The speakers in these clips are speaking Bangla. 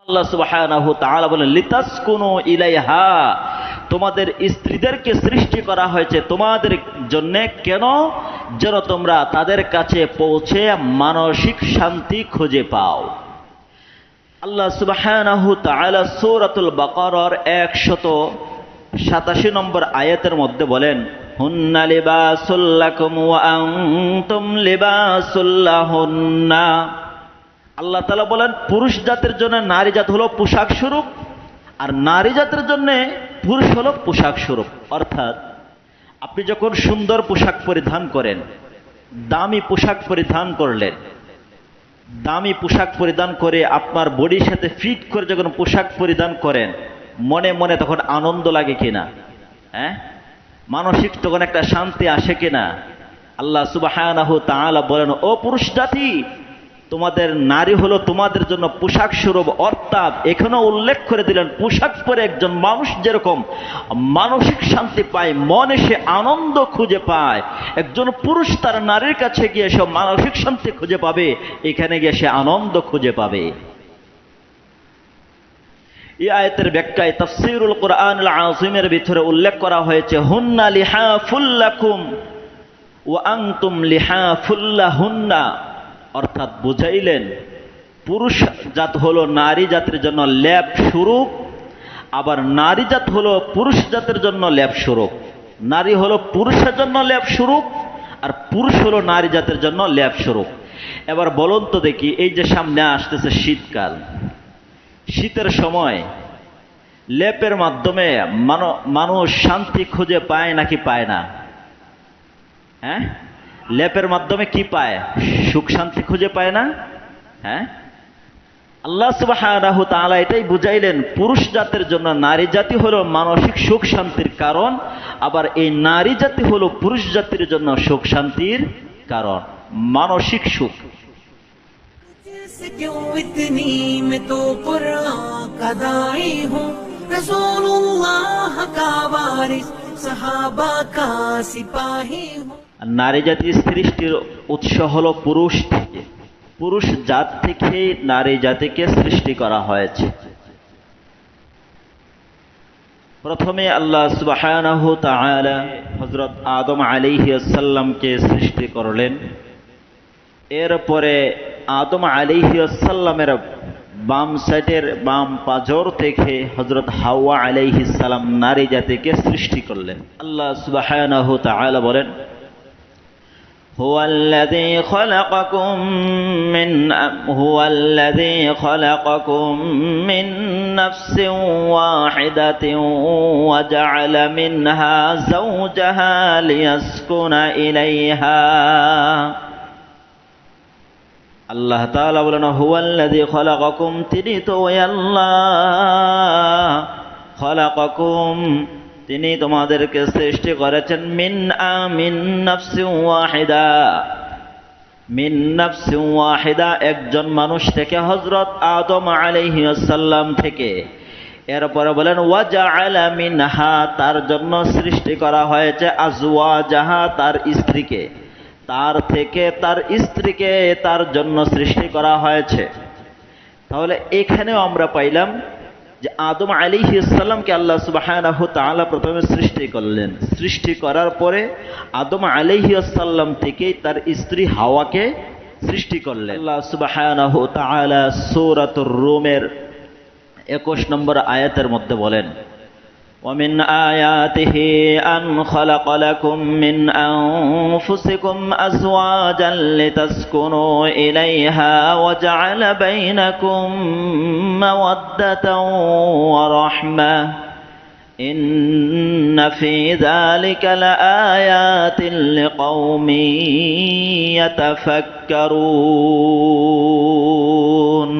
আল্লাহ সুবহানাহু ওয়া তাআলা বলেন লিতাসকুনু ইলাইহা, তোমাদের স্ত্রীদেরকে সৃষ্টি করা হয়েছে তোমাদের জন্য। কেন? যেন তোমরা তাদের কাছে পৌঁছে মানসিক শান্তি খুঁজে পাও। আল্লাহ সুবহানাহু ওয়া তাআলা সূরাতুল বাকারার 187 নম্বর আয়াতের মধ্যে বলেন, হুন্না লিবাসুল লাকুম ওয়া আনতুম লিবাসুল লাহুন্না। আল্লাহ তাআলা বলেন পুরুষ জাতির জন্য নারী জাত হলো পোশাক স্বরূপ, আর নারী জাতির জন্য পুরুষ হলো পোশাক স্বরূপ। অর্থাৎ আপনি যখন সুন্দর পোশাক পরিধান করেন, দামি পোশাক পরিধান করলেন, দামি পোশাক পরিধান করে আপনার বডির সাথে ফিট করে যখন পোশাক পরিধান করেন, মনে মনে তখন আনন্দ লাগে কিনা? হ্যাঁ, মানসিক তখন একটা শান্তি আসে কিনা? আল্লাহ সুবহানাহু ওয়া তাআলা বলেন, ও পুরুষ জাতি, তোমাদের নারী হলো তোমাদের জন্য পোশাক স্বরূপ। অর্থাৎ এখানে উল্লেখ করে দিলেন, পোশাক পরে একজন মানুষ যেরকম মানসিক শান্তি পায়, মনে সে আনন্দ খুঁজে পায়, একজন পুরুষ তার নারীর কাছে গিয়ে সে মানসিক শান্তি খুঁজে পাবে, এখানে গিয়ে সে আনন্দ খুঁজে পাবে। এই আয়াতের ব্যাখ্যায় তাফসীরুল কুরআনুল আযীমের ভিতরে উল্লেখ করা হয়েছে, হুন্না লিহাফুল লাকুম ওয়া আনতুম লিহাফুল লাহুন্না। অর্থাৎ বুঝাইলেন পুরুষ জাত হলো নারী জাতির জন্য লেপ স্বরূপ, আবার নারী জাত হলো পুরুষ জাতির জন্য লেপ স্বরূপ। নারী হলো পুরুষের জন্য লেপ স্বরূপ, আর পুরুষ হলো নারী জাতির জন্য লেপ স্বরূপ। এবার বলুন তো দেখি, এই যে সামনে আসতেছে শীতকাল, শীতের সময় লেপের মাধ্যমে মানুষ শান্তি খুঁজে পায় নাকি পায় না? হ্যাঁ, লেপের মাধ্যমে কি পায়? সুখ শান্তি খুঁজে পায় না? হ্যাঁ, আল্লাহ সুবহানাহু ওয়া তাআলা এটাই বুঝাইলেন, পুরুষ জাতির জন্য নারী জাতি হলো মানসিক সুখ শান্তির কারণ, আবার এই নারী জাতি হলো পুরুষ জাতির জন্য সুখ শান্তির কারণ, মানসিক সুখ। क्यों इतनी मैं तो कुरान का दाई हूँ, रसूलुल्लाह का वारिस, सहाबा का सिपाही हूँ। নারী জাতির সৃষ্টির উৎস হলো পুরুষ থেকে, পুরুষ জাত থেকে নারী জাতিকে সৃষ্টি করা হয়েছে। প্রথমে আল্লাহ সুবহানাহু ওয়া তাআলা হযরত আদম আলাইহিস সালামকে সৃষ্টি করলেন। এরপরে আদম আলাইহিস সালামের বাম সাইডের বাম পাজর থেকে হযরত হাওয়া আলাইহিস সালাম নারী জাতিকে সৃষ্টি করলেন। আল্লাহ সুবহানাহু ওয়া তাআলা বলেন, هو الذي خلقكم من نفس واحدة وجعل منها زوجها ليسكن إليها। আল্লাহ তাআলা বলেন, হুয়াল্লাযী খলাকাকুম, তিনি তো ওই আল্লাহ, খলাকাকুম, তিনি তোমাদেরকে সৃষ্টি করেছেন, মিন নাফসিন ওয়াহিদা, মিন নাফসিন ওয়াহিদা, একজন মানুষ থেকে, হযরত আদম আলাইহিস সালাম থেকে। এরপরে বলেন ওয়াজআলা মিনহা, তার জন্য সৃষ্টি করা হয়েছে, আজওয়াজাহা, তার স্ত্রীকে, তার থেকে তার স্ত্রীকে তার জন্য সৃষ্টি করা হয়েছে। তাহলে এখানেও আমরা পাইলাম যে আদম আলাইহিস সালামকে আল্লাহ সুবহানাহু ওয়া তাআলা প্রথমে সৃষ্টি করলেন, সৃষ্টি করার পরে আদম আলাইহিস সালাম থেকে তার স্ত্রী হাওয়াকে সৃষ্টি করলেন। আল্লাহ সুবহানাহু ওয়া তাআলা সূরাতুর রুমের 21 নম্বর আয়াতের মধ্যে বলেন, ومن آياته أن خلق لكم من أنفسكم أزواجا لتسكنوا إليها وجعل بينكم مودة ورحمة إن في ذلك لآيات لقوم يتفكرون।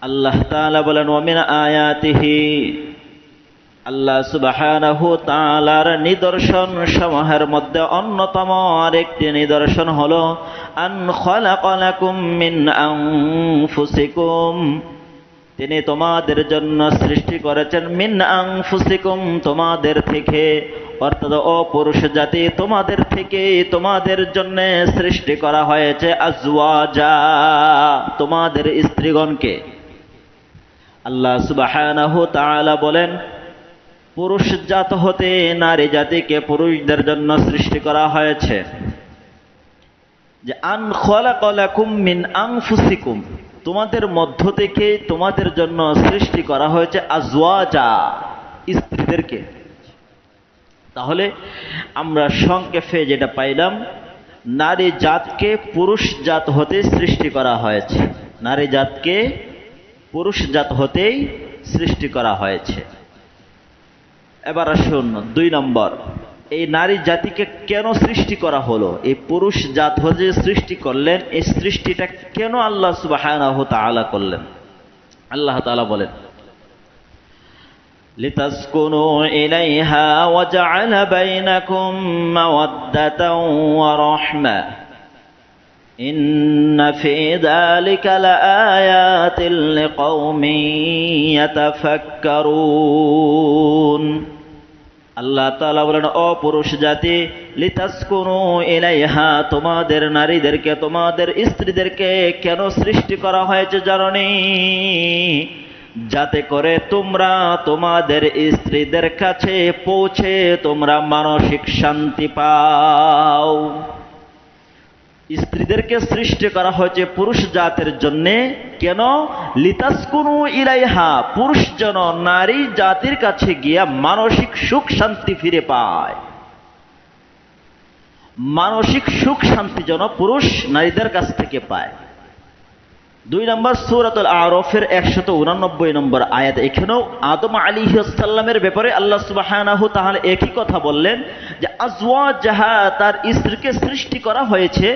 আল্লাহ তাআলা বলেন, ওয়ামিন আয়াতিহি, আল্লাহ সুবহানাহু ওয়া তাআলার নিদর্শন সমূহের মধ্যে অন্যতম আরেকটি নিদর্শন হলো আন খালাকা লাকুম মিন আনফুসিকুম, তিনি তোমাদের জন্য সৃষ্টি করেছেন, মিন আনফুসিকুম, তোমাদের থেকে, অর্থাৎ ও পুরুষ জাতি, তোমাদের থেকে তোমাদের জন্য সৃষ্টি করা হয়েছে আজওয়াজা, তোমাদের স্ত্রীগণকে। আল্লাহ সুবহানাহু তাআলা বলেন, পুরুষ জাত হতে নারী জাতিকে পুরুষদের জন্য সৃষ্টি করা হয়েছে। যে আন খালাকা লাকুম মিন আনফুসিকুম, তোমাদের মধ্য থেকে তোমাদের জন্য সৃষ্টি করা হয়েছে আজওয়াজা, স্ত্রীদেরকে। তাহলে আমরা সংক্ষেপে যেটা পাইলাম, নারী জাতকে পুরুষ জাত হতে সৃষ্টি করা হয়েছে, নারী জাতকে পুরুষ জাত হতেই সৃষ্টি করা হয়েছে। এবার আসুন 2 নম্বর, এই নারী জাতিকে কেন সৃষ্টি করা হলো? এই পুরুষ জাত হতে সৃষ্টি করলেন, এই সৃষ্টিটা কেন আল্লাহ সুবহানাহু তাআলা করলেন? আল্লাহ তাআলা বলেন, লিতাসকুনু ইলাইহা ওয়া জাআলা বাইনাকুম মাওয়াদ্দাতাও ওয়া রাহমা ইন্না ফি যালিকা লাআয়াতিন লিকাওমিন ইয়াতাফাক্কারুন। আল্লাহ তাআলা বলেন, ও পুরুষ জাতি, লিতাসকুনু ইলাইহা, তোমাদের নারীদেরকে, তোমাদের স্ত্রীদেরকে কেন সৃষ্টি করা হয়েছে জানোনি? যাতে করে তোমরা তোমাদের স্ত্রীদের কাছে পৌঁছে তোমরা মানসিক শান্তি পাও। স্ত্রীদেরকে সৃষ্টি করা হয়েছে পুরুষ জাতের জন্যে। কেন? লিতাসকুনু ইলাইহা, পুরুষ যেন নারী জাতির কাছে গিয়া মানসিক সুখ শান্তি ফিরে পায়। মানসিক সুখ শান্তি যেন পুরুষ নারীদের কাছ থেকে পায়। 2 নম্বর সূরাতুল আরাফের 189 নম্বর আয়াত। এখানেও আদম আলাইহিস সালামের ব্যাপারে আল্লাহ সুবহানাহু তাআলা একই কথা বললেন, যে আজওয়াজাহা, তার স্ত্রীকে সৃষ্টি করা হয়েছে,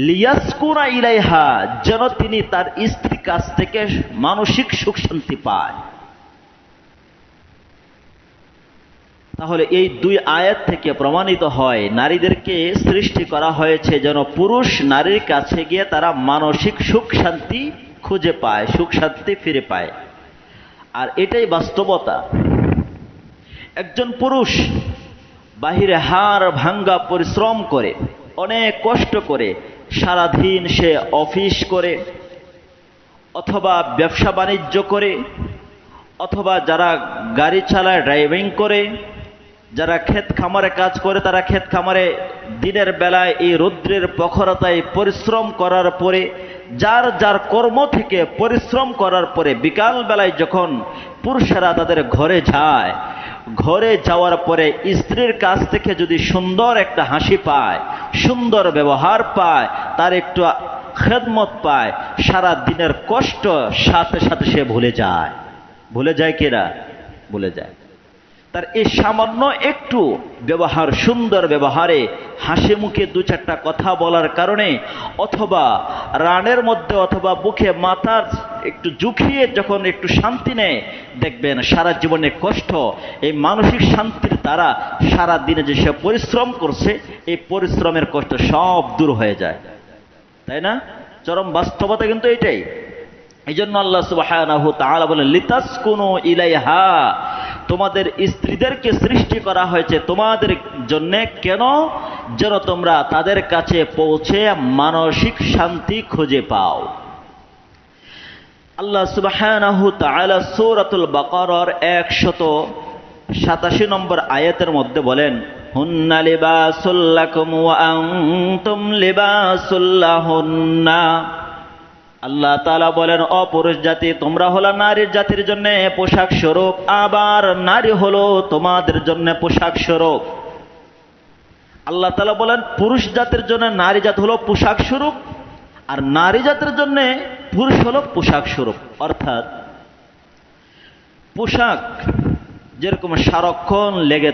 লিয়াসকুনা ইলাইহা, যেন তিনি তার স্ত্রীর কাছ থেকে মানসিক সুখ শান্তি পায়। তাহলে এই 2 আয়াত থেকে প্রমাণিত হয়, নারীদেরকে সৃষ্টি করা হয়েছে যেন পুরুষ নারীর কাছে গিয়ে তারা মানসিক সুখ শান্তি খুঁজে পায়, সুখ শান্তি ফিরে পায়। আর এটাই বাস্তবতা। একজন পুরুষ বাহিরে হাড় ভাঙ্গা পরিশ্রম করে, অনেক কষ্ট করে, সারাদিন সে অফিস করে, অথবা ব্যবসা বাণিজ্য করে, অথবা যারা গাড়ি চালায়, ড্রাইভিং করে, যারা ক্ষেত খামারে কাজ করে, তারা ক্ষেত খামারে দিনের বেলায় এই রৌদ্রের প্রখরতায় পরিশ্রম করার পরে, যার যার কর্ম থেকে পরিশ্রম করার পরে বিকাল বেলায় যখন পুরুষেরা তাদের ঘরে যায়, ঘরে যাওয়ার পরে স্ত্রীর কাছ থেকে যদি সুন্দর একটা হাসি পায়, সুন্দর ব্যবহার পায়, তার একটু খেদমত পায়, সারা দিনের কষ্ট সাথে সাথে সে ভুলে যায়। ভুলে যায় কিনা? ভুলে যায়। তার এই সামান্য একটু ব্যবহার, সুন্দর ব্যবহারে, হাসি মুখে 2-4টা কথা বলার কারণে, অথবা রানের মধ্যে অথবা বুকে মাথার একটু ঝুঁকিয়ে যখন একটু শান্তি নেয়, দেখবেন সারা জীবনে কষ্ট, এই মানসিক শান্তির দ্বারা সারা দিনে যে সে পরিশ্রম করছে, এই পরিশ্রমের কষ্ট সব দূর হয়ে যায়। তাই না? চরম বাস্তবতা কিন্তু এটাই। এই জন্য আল্লাহ সুবহানাহু তাআলা বলেন, লিতাসকুনু ইলাইহা, তোমাদের স্ত্রীদেরকে সৃষ্টি করা হয়েছে তোমাদের জন্য। কেন? যেন তোমরা তাদের কাছে পৌঁছে মানসিক শান্তি খুঁজে পাও। আল্লাহ সুবহানাহু তাআলা সূরাতুল বাকারার 187 নম্বর আয়াতের মধ্যে বলেন, হুন্না লিবাসুল লাকুম ওয়া আনতুম লিবাসুল লাহুন্না। আল্লাহ তাআলা বলেন, অপুরুষ জাতি, তোমরা হলো নারীর জাতির জন্য পোশাক স্বরূপ, আবার নারী হলো তোমাদের জন্য পোশাক স্বরূপ। আল্লাহ তাআলা বলেন, পুরুষ জাতির জন্য নারী জাত হলো পোশাক স্বরূপ, আর নারী জাতির জন্য পুরুষ হলো পোশাক স্বরূপ। অর্থাৎ পোশাক যেরকম সারাক্ষণ লেগে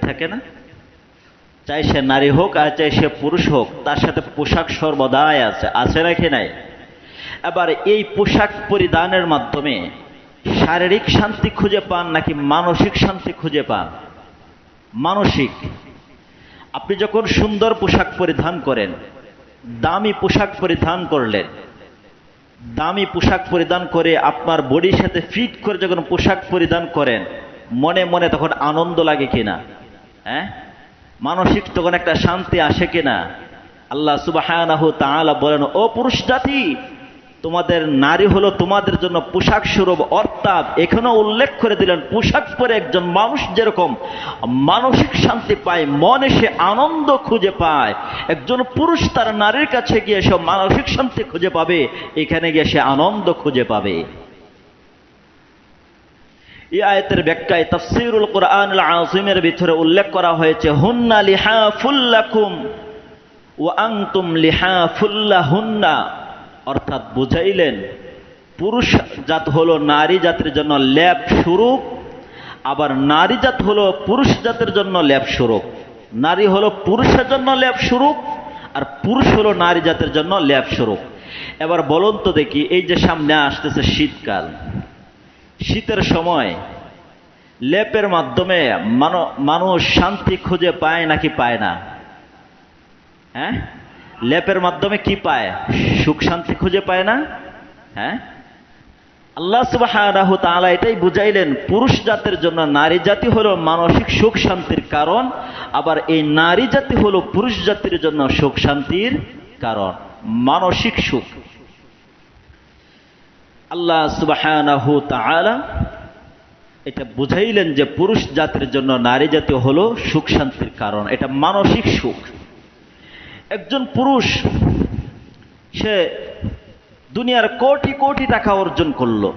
থাকে না? চাই সে নারী হোক আর চাই সে পুরুষ হোক, তার সাথে পোশাক সর্বদাই আছে নাকি নাই? এবার এই পোশাক পরিধানের মাধ্যমে শারীরিক শান্তি খুঁজে পান নাকি মানসিক শান্তি খুঁজে পান? মানসিক। আপনি যখন সুন্দর পোশাক পরিধান করেন, দামি পোশাক পরিধান করলেন, দামি পোশাক পরিধান করে আপনার বডির সাথে ফিট করে যখন পোশাক পরিধান করেন, মনে মনে তখন আনন্দ লাগে কিনা? হ্যাঁ, মানসিক তখন একটা শান্তি আসে কিনা? আল্লাহ সুবহানাহু তাআলা বলেন, ও পুরুষ জাতি, তোমাদের নারী হলো তোমাদের জন্য পোশাক স্বরূপ। অর্থাৎ এখানে উল্লেখ করে দিলেন, পোশাক পরে একজন মানুষ যেরকম মানসিক শান্তি পায়, মনে সে আনন্দ খুঁজে পায়, একজন পুরুষ তার নারীর কাছে গিয়ে সে মানসিক শান্তি খুঁজে পাবে, এখানে গিয়ে সে আনন্দ খুঁজে পাবে। এই আয়াতের ব্যাখ্যায় তাফসীরুল কুরআনুল আযীমের ভিতরে উল্লেখ করা হয়েছে, হুন্না লিহাফুল লাকুম ওয়া আনতুম লিহাফুল লাহুন্না। অর্থাৎ বুঝাইলেন, পুরুষ জাত হলো নারী জাতির জন্য লেপ স্বরূপ, আবার নারী জাত হলো পুরুষ জাতের জন্য লেপ স্বরূপ। নারী হলো পুরুষের জন্য লেপ স্বরূপ, আর পুরুষ হলো নারী জাতের জন্য লেপ স্বরূপ। এবার বলুন তো দেখি, এই যে সামনে আসতেছে শীতকাল, শীতের সময় লেপের মাধ্যমে মানুষ শান্তি খুঁজে পায় নাকি পায় না? হ্যাঁ, লেপের মাধ্যমে কি পায়? সুখ শান্তি খুঁজে পায় না? হ্যাঁ, আল্লাহ সুবহানাহু তাআলা এটাই বুঝাইলেন, পুরুষ জাতের জন্য নারী জাতি হলো মানসিক সুখ শান্তির কারণ, আবার এই নারী জাতি হলো পুরুষ জাতির জন্য সুখ শান্তির কারণ, মানসিক সুখ। আল্লাহ সুবহানাহু তাআলা এটা বুঝাইলেন যে পুরুষ জাতির জন্য নারী জাতি হলো সুখ শান্তির কারণ, এটা মানসিক সুখ। একজন পুরুষ সে দুনিয়ার কোটি কোটি টাকা অর্জন করলো,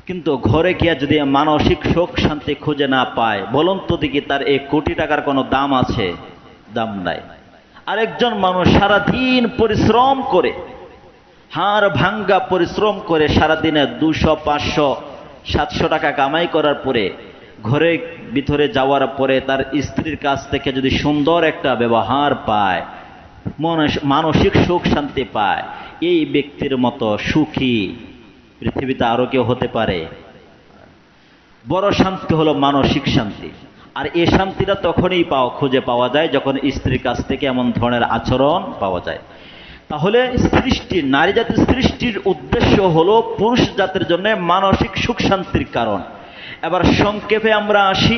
কিন্তু ঘরে গিয়া যদি মানসিক সুখ শান্তি খুঁজে না পায়, বলুন তো দেখি তার এই কোটি টাকার কোনো দাম আছে? দাম নাই। আরেকজন মানুষ সারাদিন পরিশ্রম করে, হাড় ভাঙ্গা পরিশ্রম করে সারাদিনে 200, 500, 700 টাকা কামাই করার পরে ঘরে ভিতরে যাওয়ার পরে তার স্ত্রীর কাছ থেকে যদি সুন্দর একটা ব্যবহার পায়, মানসিক সুখ শান্তি পায়, এই ব্যক্তির মতো সুখী পৃথিবীতে আরো কেউ হতে পারে? বড় শান্তি হলো মানসিক শান্তি। আর এই শান্তিটা তখনই খুঁজে পাওয়া যায় যখন স্ত্রীর কাছ থেকে এমন ধরনের আচরণ পাওয়া যায়। তাহলে সৃষ্টির, নারী জাতির সৃষ্টির উদ্দেশ্য হলো পুরুষ জাতির জন্য মানসিক সুখ শান্তির কারণ। এবার সংক্ষেপে আমরা আসি,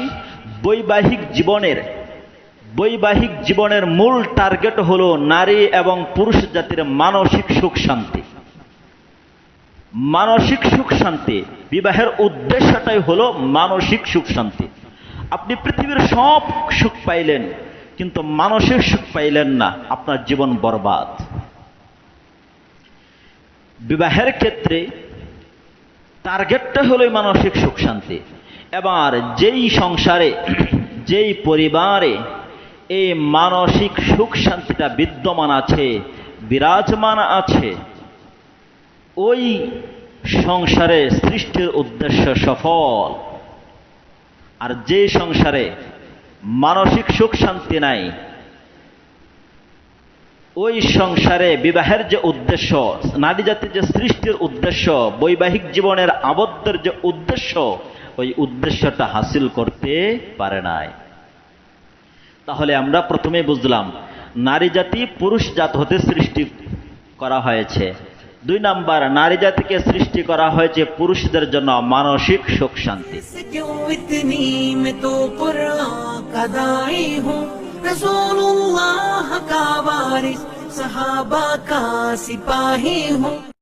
বৈবাহিক জীবনের মূল টার্গেট হলো নারী এবং পুরুষ জাতির মানসিক সুখ শান্তি। মানসিক সুখ শান্তি, বিবাহের উদ্দেশ্যটাই হলো মানসিক সুখ শান্তি। আপনি পৃথিবীর সব সুখ পাইলেন, কিন্তু মানসিক সুখ পাইলেন না, আপনার জীবন বরবাদ। বিবাহের ক্ষেত্রে টার্গেটটা হলো মানসিক সুখ শান্তি। এবার যেই সংসারে, যেই পরিবারে এই মানসিক সুখ শান্তিটা বিদ্যমান আছে, বিরাজমান আছে, ওই সংসারে সৃষ্টির উদ্দেশ্য সফল। আর যে সংসারে মানসিক সুখ শান্তি নাই, ওই সংসারে বিবাহের যে উদ্দেশ্য, নারী জাতির যে সৃষ্টির উদ্দেশ্য, বৈবাহিক জীবনের আবদ্ধের যে উদ্দেশ্য, ওই উদ্দেশ্যটা হাসিল করতে পারে নাই। তাহলে আমরা প্রথমে বুঝলাম নারী জাতি পুরুষ জাত হতে সৃষ্টি করা হয়েছে। 2 নাম্বার, নারী জাতিকে সৃষ্টি করা হয়েছে পুরুষদের জন্য মানসিক সুখ শান্তি। क्यों इतनी मैं तो कुरान का दाई हूँ, रसूलुल्लाह का वारिस, सहाबा का सिपाही हूँ।